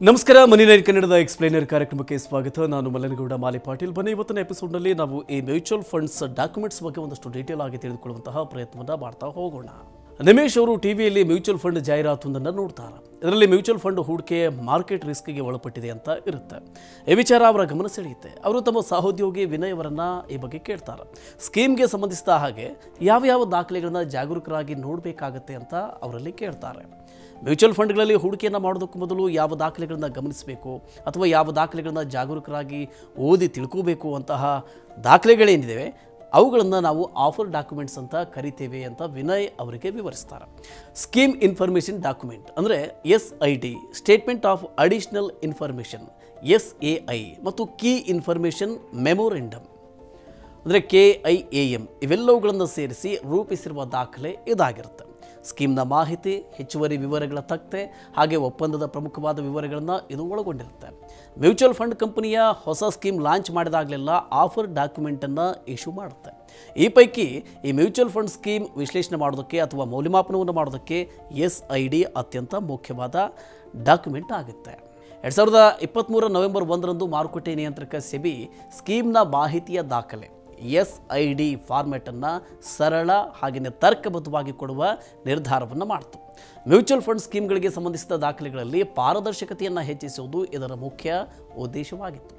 ನಮಸ್ಕಾರ ಮನಿ ಲೈನ್ ಕನ್ನಡದ ಎಕ್ಸ್ಪ್ಲೇನರ್ ಕಾರ್ಯಕ್ರಮಕ್ಕೆ ಸ್ವಾಗತ. ನಾನು ಮಲ್ಲನಗೌಡ ಮಾಲಿ ಪಾಟೀಲ್. ಬನ್ನಿ, ಇವತ್ತಿನ ಎಪಿಸೋಡ್ನಲ್ಲಿ ನಾವು ಈ ಮ್ಯೂಚುವಲ್ ಫಂಡ್ಸ್ ಡಾಕ್ಯುಮೆಂಟ್ಸ್ ಬಗ್ಗೆ ಒಂದಷ್ಟು ಡೀಟೇಲ್ ಆಗಿ ತಿಳಿದುಕೊಳ್ಳುವಂತಹ ಪ್ರಯತ್ನವನ್ನು ಮಾಡ್ತಾ ಹೋಗೋಣ. ನಿಮೇಶ್ ಅವರು ಟಿವಿಯಲ್ಲಿ ಮ್ಯೂಚುವಲ್ ಫಂಡ್ ಜಾಹೀರಾತೊಂದನ್ನು ನೋಡ್ತಾರೆ. ಇದರಲ್ಲಿ ಮ್ಯೂಚುವಲ್ ಫಂಡ್ ಹೂಡಿಕೆ ಮಾರ್ಕೆಟ್ ರಿಸ್ಕ್ಗೆ ಒಳಪಟ್ಟಿದೆ ಅಂತ ಇರುತ್ತೆ. ಈ ವಿಚಾರ ಅವರ ಗಮನ ಸೆಳೆಯುತ್ತೆ. ಅವರು ತಮ್ಮ ಸಹೋದ್ಯೋಗಿ ವಿನಯ್ ಅವರನ್ನ ಈ ಬಗ್ಗೆ ಕೇಳ್ತಾರೆ. ಸ್ಕೀಮ್ಗೆ ಸಂಬಂಧಿಸಿದ ಹಾಗೆ ಯಾವ ದಾಖಲೆಗಳನ್ನ ಜಾಗರೂಕರಾಗಿ ನೋಡಬೇಕಾಗತ್ತೆ ಅಂತ ಅವರಲ್ಲಿ ಕೇಳ್ತಾರೆ. ಮ್ಯೂಚುವಲ್ ಫಂಡ್ಗಳಲ್ಲಿ ಹೂಡಿಕೆಯನ್ನು ಮಾಡೋದಕ್ಕೂ ಮೊದಲು ಯಾವ ದಾಖಲೆಗಳನ್ನ ಗಮನಿಸಬೇಕು ಅಥವಾ ಯಾವ ದಾಖಲೆಗಳನ್ನ ಜಾಗರೂಕರಾಗಿ ಓದಿ ತಿಳ್ಕೋಬೇಕು ಅಂತಹ ದಾಖಲೆಗಳೇನಿವೆ ಅವುಗಳನ್ನು ನಾವು ಆಫರ್ ಡಾಕ್ಯುಮೆಂಟ್ಸ್ ಅಂತ ಕರಿತೇವೆ ಅಂತ ವಿನಯ್ ಅವರಿಗೆ ವಿವರಿಸ್ತಾರೆ. ಸ್ಕೀಮ್ ಇನ್ಫಾರ್ಮೇಷನ್ ಡಾಕ್ಯುಮೆಂಟ್ ಅಂದರೆ SID, statement of additional information SAI, ಮತ್ತು ಕೀ ಇನ್ಫಾರ್ಮೇಷನ್ ಮೆಮೊರೆಂಡಮ್ ಅಂದರೆ KIAM ಇವೆಲ್ಲವುಗಳನ್ನು ಸೇರಿಸಿ ರೂಪಿಸಿರುವ ದಾಖಲೆ ಇದಾಗಿರುತ್ತೆ. ಸ್ಕೀಮ್ನ ಮಾಹಿತಿ, ಹೆಚ್ಚುವರಿ ವಿವರಗಳ ತಖ್ತೆ ಹಾಗೆ ಒಪ್ಪಂದದ ಪ್ರಮುಖವಾದ ವಿವರಗಳನ್ನು ಇದು ಒಳಗೊಂಡಿರುತ್ತೆ. ಮ್ಯೂಚುವಲ್ ಫಂಡ್ ಕಂಪನಿಯ ಹೊಸ ಸ್ಕೀಮ್ ಲಾಂಚ್ ಮಾಡಿದಾಗಲೆಲ್ಲ ಆಫರ್ ಡಾಕ್ಯುಮೆಂಟನ್ನು ಇಶ್ಯೂ ಮಾಡುತ್ತೆ. ಈ ಪೈಕಿ ಈ ಮ್ಯೂಚುವಲ್ ಫಂಡ್ ಸ್ಕೀಮ್ ವಿಶ್ಲೇಷಣೆ ಮಾಡೋದಕ್ಕೆ ಅಥವಾ ಮೌಲ್ಯಮಾಪನವನ್ನು ಮಾಡೋದಕ್ಕೆ SID ಅತ್ಯಂತ ಮುಖ್ಯವಾದ ಡಾಕ್ಯುಮೆಂಟ್ ಆಗುತ್ತೆ. 2023 ನವೆಂಬರ್ 1ರಂದು ಮಾರುಕಟ್ಟೆ ನಿಯಂತ್ರಕ ಸೆಬಿ ಸ್ಕೀಮ್ನ ಮಾಹಿತಿಯ ದಾಖಲೆ SID ಫಾರ್ಮ್ಯಾಟನ್ನು ಸರಳ ಹಾಗೆಯೇ ತರ್ಕಬದ್ಧವಾಗಿ ಕೊಡುವ ನಿರ್ಧಾರವನ್ನು ಮಾಡಿತು. ಮ್ಯೂಚುವಲ್ ಫಂಡ್ ಸ್ಕೀಮ್ಗಳಿಗೆ ಸಂಬಂಧಿಸಿದ ದಾಖಲೆಗಳಲ್ಲಿ ಪಾರದರ್ಶಕತೆಯನ್ನು ಹೆಚ್ಚಿಸುವುದು ಇದರ ಮುಖ್ಯ ಉದ್ದೇಶವಾಗಿತ್ತು.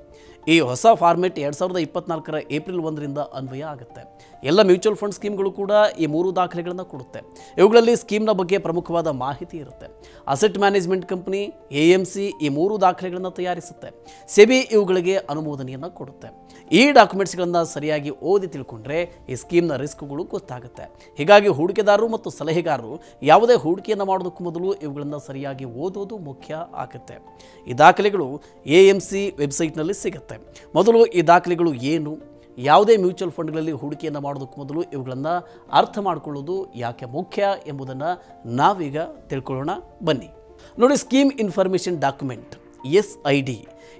ಈ ಹೊಸ ಫಾರ್ಮೆಟ್ 2024ರ ಏಪ್ರಿಲ್ 1ರಿಂದ ಅನ್ವಯ ಆಗುತ್ತೆ. ಎಲ್ಲ ಮ್ಯೂಚುವಲ್ ಫಂಡ್ ಸ್ಕೀಮ್ಗಳು ಕೂಡ ಈ 3 ದಾಖಲೆಗಳನ್ನು ಕೊಡುತ್ತೆ. ಇವುಗಳಲ್ಲಿ ಸ್ಕೀಮ್ನ ಬಗ್ಗೆ ಪ್ರಮುಖವಾದ ಮಾಹಿತಿ ಇರುತ್ತೆ. ಅಸೆಟ್ ಮ್ಯಾನೇಜ್ಮೆಂಟ್ ಕಂಪನಿ AMC ಈ 3 ದಾಖಲೆಗಳನ್ನು ತಯಾರಿಸುತ್ತೆ. ಸೆಬಿ ಇವುಗಳಿಗೆ ಅನುಮೋದನೆಯನ್ನು ಕೊಡುತ್ತೆ. ಈ ಡಾಕ್ಯುಮೆಂಟ್ಸ್ಗಳನ್ನು ಸರಿಯಾಗಿ ಓದಿ ತಿಳ್ಕೊಂಡ್ರೆ ಈ ಸ್ಕೀಮ್ನ ರಿಸ್ಕ್ಗಳು ಗೊತ್ತಾಗುತ್ತೆ. ಹೀಗಾಗಿ ಹೂಡಿಕೆದಾರರು ಮತ್ತು ಸಲಹೆಗಾರರು ಯಾವುದೇ ಹೂಡಿಕೆಯನ್ನು ಮಾಡೋದಕ್ಕೂ ಮೊದಲು ಇವುಗಳನ್ನು ಸರಿಯಾಗಿ ಓದೋದು ಮುಖ್ಯ ಆಗುತ್ತೆ. ಈ ದಾಖಲೆಗಳು AMC ವೆಬ್ಸೈಟ್ನಲ್ಲಿ ಸಿಗುತ್ತೆ. ಮೊದಲು ಈ ದಾಖಲೆಗಳು ಏನು, ಯಾವುದೇ ಮ್ಯೂಚುವಲ್ ಫಂಡ್ಗಳಲ್ಲಿ ಹೂಡಿಕೆಯನ್ನು ಮಾಡೋದಕ್ಕೂ ಮೊದಲು ಇವುಗಳನ್ನು ಅರ್ಥ ಮಾಡಿಕೊಳ್ಳೋದು ಯಾಕೆ ಮುಖ್ಯ ಎಂಬುದನ್ನು ನಾವೀಗ ತಿಳ್ಕೊಳ್ಳೋಣ. ಬನ್ನಿ ನೋಡಿ. ಸ್ಕೀಮ್ ಇನ್ಫಾರ್ಮೇಷನ್ ಡಾಕ್ಯುಮೆಂಟ್ SID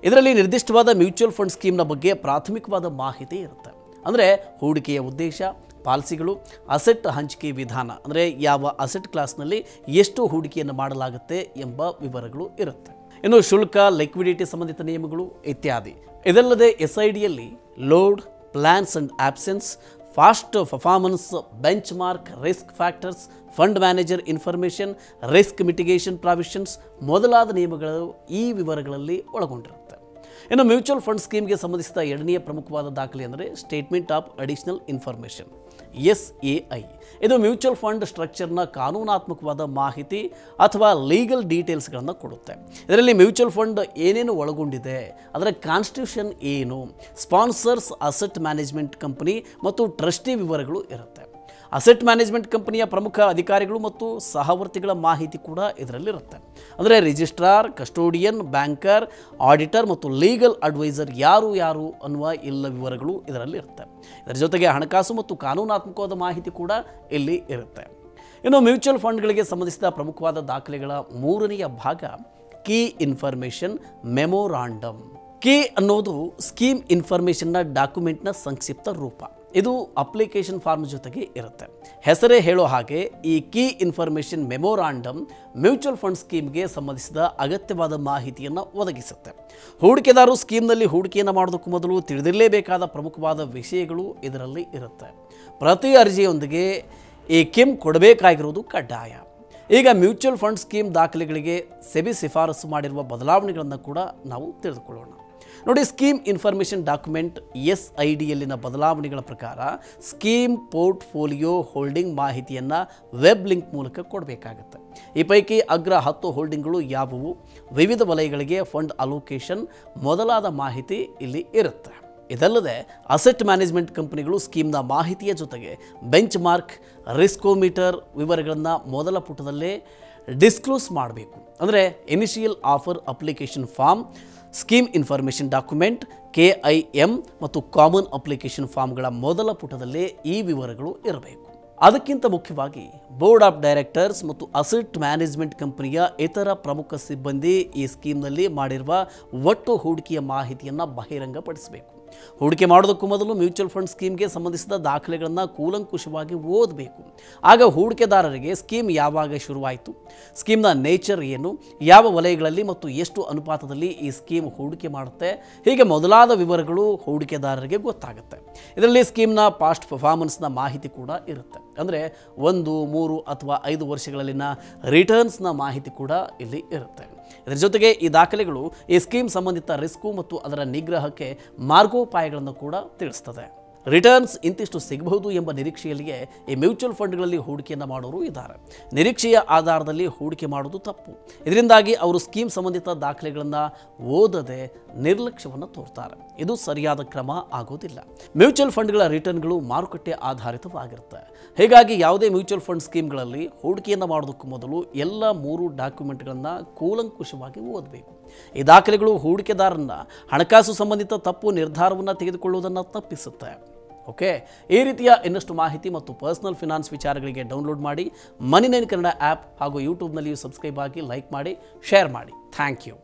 ಇದರಲ್ಲಿ ನಿರ್ದಿಷ್ಟವಾದ ಮ್ಯೂಚುವಲ್ ಫಂಡ್ ಸ್ಕೀಮ್ನ ಬಗ್ಗೆ ಪ್ರಾಥಮಿಕವಾದ ಮಾಹಿತಿ ಇರುತ್ತೆ. ಅಂದರೆ ಹೂಡಿಕೆಯ ಉದ್ದೇಶ, ಪಾಲಿಸಿಗಳು, ಅಸೆಟ್ ಹಂಚಿಕೆ ವಿಧಾನ ಅಂದರೆ ಯಾವ ಅಸೆಟ್ ಕ್ಲಾಸ್ನಲ್ಲಿ ಎಷ್ಟು ಹೂಡಿಕೆಯನ್ನು ಮಾಡಲಾಗುತ್ತೆ ಎಂಬ ವಿವರಗಳು ಇರುತ್ತೆ. ಇನ್ನು ಶುಲ್ಕ, ಲಿಕ್ವಿಡಿಟಿ ಸಂಬಂಧಿತ ನಿಯಮಗಳು ಇತ್ಯಾದಿ. ಇದಲ್ಲದೆ SIDಯಲ್ಲಿ load, plans and options, past performance, benchmark, risk factors, fund manager information, risk mitigation provisions ಮೊದಲಾದ ನಿಯಮಗಳು ಈ ವಿವರಗಳಲ್ಲಿ ಒಳಗೊಂಡಿರುತ್ತೆ. ಇನ್ನು ಮ್ಯೂಚುವಲ್ ಫಂಡ್ ಸ್ಕೀಮ್ಗೆ ಸಂಬಂಧಿಸಿದ ಎರಡನೆಯ ಪ್ರಮುಖವಾದ ದಾಖಲೆ ಅಂದರೆ statement of additional information SAI. ಇದು ಮ್ಯೂಚುವಲ್ ಫಂಡ್ ಸ್ಟ್ರಕ್ಚರ್ನ ಕಾನೂನಾತ್ಮಕವಾದ ಮಾಹಿತಿ ಅಥವಾ ಲೀಗಲ್ ಡೀಟೇಲ್ಸ್ಗಳನ್ನು ಕೊಡುತ್ತೆ. ಇದರಲ್ಲಿ ಮ್ಯೂಚುವಲ್ ಫಂಡ್ ಏನೇನು ಒಳಗೊಂಡಿದೆ, ಅದರ ಕಾನ್ಸ್ಟಿಟ್ಯೂಷನ್ ಏನು, ಸ್ಪಾನ್ಸರ್ಸ್, ಅಸೆಟ್ ಮ್ಯಾನೇಜ್ಮೆಂಟ್ ಕಂಪನಿ ಮತ್ತು ಟ್ರಸ್ಟಿ ವಿವರಗಳು ಇರುತ್ತೆ. ಅಸೆಟ್ ಮ್ಯಾನೇಜ್ಮೆಂಟ್ ಕಂಪನಿಯ ಪ್ರಮುಖ ಅಧಿಕಾರಿಗಳು ಮತ್ತು ಸಹವರ್ತಿಗಳ ಮಾಹಿತಿ ಕೂಡ ಇದರಲ್ಲಿರುತ್ತೆ. ಅಂದರೆ ರಿಜಿಸ್ಟ್ರಾರ್, ಕಸ್ಟೋಡಿಯನ್, ಬ್ಯಾಂಕರ್, ಆಡಿಟರ್ ಮತ್ತು ಲೀಗಲ್ ಅಡ್ವೈಸರ್ ಯಾರು ಅನ್ನುವ ಎಲ್ಲ ವಿವರಗಳು ಇದರಲ್ಲಿ ಇರುತ್ತೆ. ಇದರ ಜೊತೆಗೆ ಹಣಕಾಸು ಮತ್ತು ಕಾನೂನಾತ್ಮಕವಾದ ಮಾಹಿತಿ ಕೂಡ ಇಲ್ಲಿ ಇರುತ್ತೆ. ಇನ್ನು ಮ್ಯೂಚುವಲ್ ಫಂಡ್ಗಳಿಗೆ ಸಂಬಂಧಿಸಿದ ಪ್ರಮುಖವಾದ ದಾಖಲೆಗಳ ಮೂರನೆಯ ಭಾಗ ಕೀ ಇನ್ಫಾರ್ಮೇಷನ್ ಮೆಮೊರಾಂಡಮ್. ಕೀ ಅನ್ನೋದು ಸ್ಕೀಮ್ ಇನ್ಫಾರ್ಮೇಷನ್ನ ಡಾಕ್ಯುಮೆಂಟ್ನ ಸಂಕ್ಷಿಪ್ತ ರೂಪ. ಇದು ಅಪ್ಲಿಕೇಶನ್ ಫಾರ್ಮ್ ಜೊತೆಗೆ ಇರುತ್ತೆ. ಹೆಸರೇ ಹೇಳೋ ಹಾಗೆ ಈ key information memorandum mutual fund ಸ್ಕೀಮ್ಗೆ ಸಂಬಂಧಿಸಿದ ಅಗತ್ಯವಾದ ಮಾಹಿತಿಯನ್ನು ಒದಗಿಸುತ್ತೆ. ಹೂಡಿಕೆದಾರರು ಸ್ಕೀಮ್ನಲ್ಲಿ ಹೂಡಿಕೆಯನ್ನು ಮಾಡೋದಕ್ಕೂ ಮೊದಲು ತಿಳಿದಿರಲೇಬೇಕಾದ ಪ್ರಮುಖವಾದ ವಿಷಯಗಳು ಇದರಲ್ಲಿ ಇರುತ್ತೆ. ಪ್ರತಿ ಅರ್ಜಿಯೊಂದಿಗೆ ಈ ಕಿಮ್ ಕೊಡಬೇಕಾಗಿರುವುದು ಕಡ್ಡಾಯ. ಈಗ ಮ್ಯೂಚುವಲ್ ಫಂಡ್ ಸ್ಕೀಮ್ ದಾಖಲೆಗಳಿಗೆ ಸೆಬಿ ಶಿಫಾರಸು ಮಾಡಿರುವ ಬದಲಾವಣೆಗಳನ್ನು ಕೂಡ ನಾವು ತಿಳಿದುಕೊಳ್ಳೋಣ. ನೋಡಿ, ಸ್ಕೀಮ್ ಇನ್ಫಾರ್ಮೇಷನ್ ಡಾಕ್ಯುಮೆಂಟ್ SIDಯಲ್ಲಿನ ಬದಲಾವಣೆಗಳ ಪ್ರಕಾರ ಸ್ಕೀಮ್ ಪೋರ್ಟ್ಫೋಲಿಯೋ ಹೋಲ್ಡಿಂಗ್ ಮಾಹಿತಿಯನ್ನು ವೆಬ್ ಲಿಂಕ್ ಮೂಲಕ ಕೊಡಬೇಕಾಗುತ್ತೆ. ಈ ಪೈಕಿ ಅಗ್ರ 10 ಹೋಲ್ಡಿಂಗ್ಗಳು ಯಾವುವು, ವಿವಿಧ ವಲಯಗಳಿಗೆ ಫಂಡ್ ಅಲೋಕೇಶನ್ ಮೊದಲಾದ ಮಾಹಿತಿ ಇಲ್ಲಿ ಇರುತ್ತೆ. ಇದಲ್ಲದೆ ಅಸೆಟ್ ಮ್ಯಾನೇಜ್ಮೆಂಟ್ ಕಂಪನಿಗಳು ಸ್ಕೀಮ್ನ ಮಾಹಿತಿಯ ಜೊತೆಗೆ ಬೆಂಚ್ ಮಾರ್ಕ್, ರಿಸ್ಕೋಮೀಟರ್ ವಿವರಗಳನ್ನು ಮೊದಲ ಪುಟದಲ್ಲೇ ಡಿಸ್ಕ್ಲೋಸ್ ಮಾಡಬೇಕು. ಅಂದರೆ initial offer application form, scheme information document KIM ಮತ್ತು ಕಾಮನ್ ಅಪ್ಲಿಕೇಶನ್ ಫಾರ್ಮ್ಗಳ ಮೊದಲ ಪುಟದಲ್ಲೇ ಈ ವಿವರಗಳು ಇರಬೇಕು. ಅದಕ್ಕಿಂತ ಮುಖ್ಯವಾಗಿ ಬೋರ್ಡ್ ಆಫ್ ಡೈರೆಕ್ಟರ್ಸ್ ಮತ್ತು ಅಸೆಟ್ ಮ್ಯಾನೇಜ್ಮೆಂಟ್ ಕಂಪನಿಯ ಇತರ ಪ್ರಮುಖ ಸಿಬ್ಬಂದಿ ಈ ಸ್ಕೀಮ್ನಲ್ಲಿ ಮಾಡಿರುವ ಒಟ್ಟು ಹೂಡಿಕೆಯ ಮಾಹಿತಿಯನ್ನು ಬಹಿರಂಗಪಡಿಸಬೇಕು. ಹೂಡಿಕೆ ಮಾಡೋದಕ್ಕೂ ಮೊದಲು ಮ್ಯೂಚುವಲ್ ಫಂಡ್ ಸ್ಕೀಮ್ಗೆ ಸಂಬಂಧಿಸಿದ ದಾಖಲೆಗಳನ್ನು ಕೂಲಂಕುಷವಾಗಿ ಓದಬೇಕು. ಆಗ ಹೂಡಿಕೆದಾರರಿಗೆ ಸ್ಕೀಮ್ ಯಾವಾಗ ಶುರುವಾಯಿತು, ಸ್ಕೀಮ್ನ ನೇಚರ್ ಏನು, ಯಾವ ವಲಯಗಳಲ್ಲಿ ಮತ್ತು ಎಷ್ಟು ಅನುಪಾತದಲ್ಲಿ ಈ ಸ್ಕೀಮ್ ಹೂಡಿಕೆ ಮಾಡುತ್ತೆ, ಹೀಗೆ ಮೊದಲಾದ ವಿವರಗಳು ಹೂಡಿಕೆದಾರರಿಗೆ ಗೊತ್ತಾಗುತ್ತೆ. ಇದರಲ್ಲಿ ಸ್ಕೀಮ್ನ ಪಾಸ್ಟ್ ಪರ್ಫಾರ್ಮೆನ್ಸ್ನ ಮಾಹಿತಿ ಕೂಡ ಇರುತ್ತೆ. ಅಂದರೆ 1, 3 ಅಥವಾ 5 ವರ್ಷಗಳಲ್ಲಿನ ರಿಟರ್ನ್ಸ್ನ ಮಾಹಿತಿ ಕೂಡ ಇಲ್ಲಿ ಇರುತ್ತೆ. ಇದರ ಜೊತೆಗೆ ಈ ದಾಖಲೆಗಳು ಈ ಸ್ಕೀಮ್ ಸಂಬಂಧಿತ ರಿಸ್ಕು ಮತ್ತು ಅದರ ನಿಗ್ರಹಕ್ಕೆ ಮಾರ್ಗೋಪಾಯಗಳನ್ನು ಕೂಡ ತಿಳಿಸ್ತದೆ. ರಿಟರ್ನ್ಸ್ ಇಂತಿಷ್ಟು ಸಿಗಬಹುದು ಎಂಬ ನಿರೀಕ್ಷೆಯಲ್ಲಿಯೇ ಈ ಮ್ಯೂಚುವಲ್ ಫಂಡ್ಗಳಲ್ಲಿ ಹೂಡಿಕೆಯನ್ನು ಮಾಡೋರು ಇದ್ದಾರೆ. ನಿರೀಕ್ಷೆಯ ಆಧಾರದಲ್ಲಿ ಹೂಡಿಕೆ ಮಾಡೋದು ತಪ್ಪು. ಇದರಿಂದಾಗಿ ಅವರು ಸ್ಕೀಮ್ ಸಂಬಂಧಿತ ದಾಖಲೆಗಳನ್ನು ಓದದೆ ನಿರ್ಲಕ್ಷ್ಯವನ್ನು ತೋರ್ತಾರೆ. ಇದು ಸರಿಯಾದ ಕ್ರಮ ಆಗೋದಿಲ್ಲ. ಮ್ಯೂಚುವಲ್ ಫಂಡ್ಗಳ ರಿಟರ್ನ್ಗಳು ಮಾರುಕಟ್ಟೆ ಆಧಾರಿತವಾಗಿರುತ್ತೆ. ಹೀಗಾಗಿ ಯಾವುದೇ ಮ್ಯೂಚುವಲ್ ಫಂಡ್ ಸ್ಕೀಮ್ಗಳಲ್ಲಿ ಹೂಡಿಕೆಯನ್ನು ಮಾಡೋದಕ್ಕೂ ಮೊದಲು ಎಲ್ಲ 3 ಡಾಕ್ಯುಮೆಂಟ್ಗಳನ್ನು ಕೂಲಂಕುಷವಾಗಿ ಓದಬೇಕು. ಈ ದಾಖಲೆಗಳು ಹೂಡಿಕೆದಾರರನ್ನ ಹಣಕಾಸು ಸಂಬಂಧಿತ ತಪ್ಪು ನಿರ್ಧಾರವನ್ನು ತೆಗೆದುಕೊಳ್ಳುವುದನ್ನು ತಪ್ಪಿಸುತ್ತೆ. ಓಕೆ, ಈ ರೀತಿಯ ಇನ್ನಷ್ಟು ಮಾಹಿತಿ ಮತ್ತು ಪರ್ಸನಲ್ ಫಿನಾನ್ಸ್ ವಿಚಾರಗಳಿಗೆ ಡೌನ್ಲೋಡ್ ಮಾಡಿ ಮನಿ9 ಕನ್ನಡ ಆ್ಯಪ್ ಹಾಗೂ ಯೂಟ್ಯೂಬ್ನಲ್ಲಿಯೂ ಸಬ್ಸ್ಕ್ರೈಬ್ ಆಗಿ, ಲೈಕ್ ಮಾಡಿ, ಶೇರ್ ಮಾಡಿ. Thank you.